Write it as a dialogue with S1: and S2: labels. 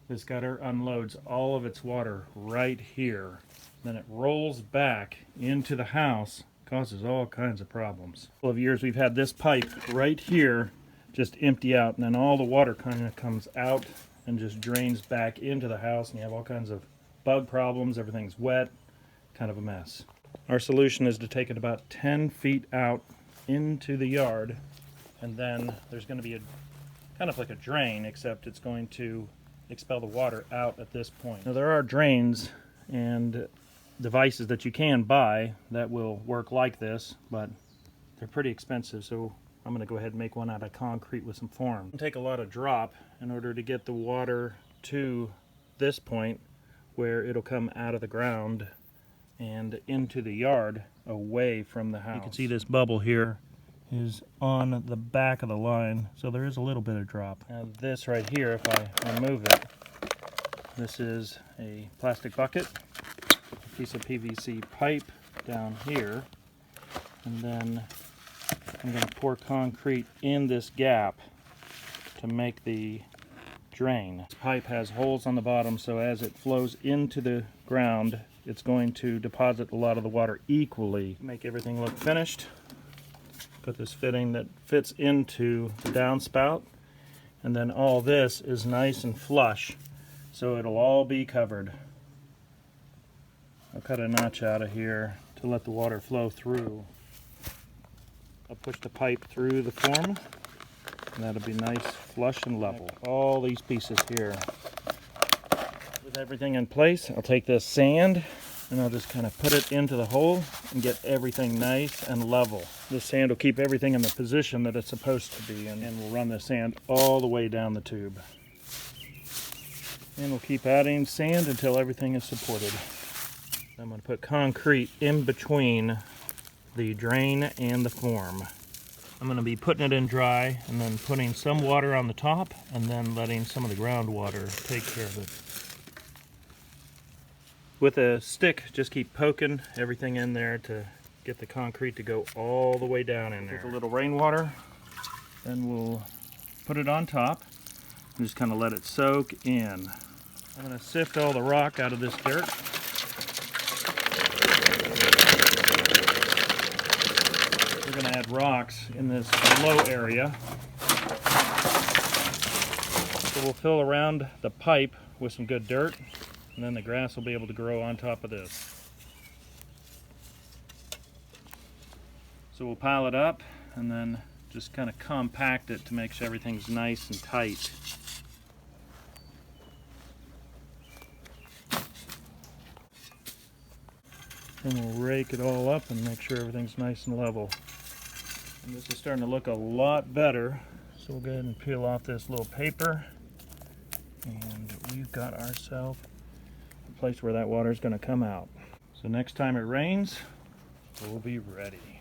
S1: This gutter unloads all of its water right here. Then it rolls back into the house, causes all kinds of problems. For a couple of years we've had this pipe right here just empty out, and then all the water kind of comes out and just drains back into the house, and you have all kinds of bug problems. Everything's wet, kind of a mess. Our solution is to take it about 10 feet out into the yard, and then there's going to be a kind of like a drain, except it's going to expel the water out at this point. Now there are drains and devices that you can buy that will work like this, but they're pretty expensive, so I'm going to go ahead and make one out of concrete with some form. It'll take a lot of drop in order to get the water to this point where it'll come out of the ground and into the yard away from the house. You can see this bubble here is on the back of the line, so there is a little bit of drop. Now this right here, if I remove it, this is a plastic bucket, a piece of PVC pipe down here, and then I'm going to pour concrete in this gap to make the drain. This pipe has holes on the bottom, so as it flows into the ground, it's going to deposit a lot of the water equally. Make everything look finished. Put this fitting that fits into the downspout, and then all this is nice and flush, so it'll all be covered. I'll cut a notch out of here to let the water flow through. I'll push the pipe through the form, and that'll be nice, flush and level. All these pieces here. With everything in place, I'll take this sand and I'll just kind of put it into the hole and get everything nice and level. This sand will keep everything in the position that it's supposed to be, and we'll run the sand all the way down the tube. And we'll keep adding sand until everything is supported. I'm going to put concrete in between the drain and the form. I'm going to be putting it in dry and then putting some water on the top and then letting some of the groundwater take care of it. With a stick, just keep poking everything in there to get the concrete to go all the way down in there. With a little rainwater, then we'll put it on top and just kind of let it soak in. I'm going to sift all the rock out of this dirt. We're going to add rocks in this low area. So we'll fill around the pipe with some good dirt, and then the grass will be able to grow on top of this. So we'll pile it up and then just kind of compact it to make sure everything's nice and tight. And we'll rake it all up and make sure everything's nice and level. And this is starting to look a lot better, so we'll go ahead and peel off this little paper, and we've got ourselves a place where that water is going to come out. So next time it rains, we'll be ready.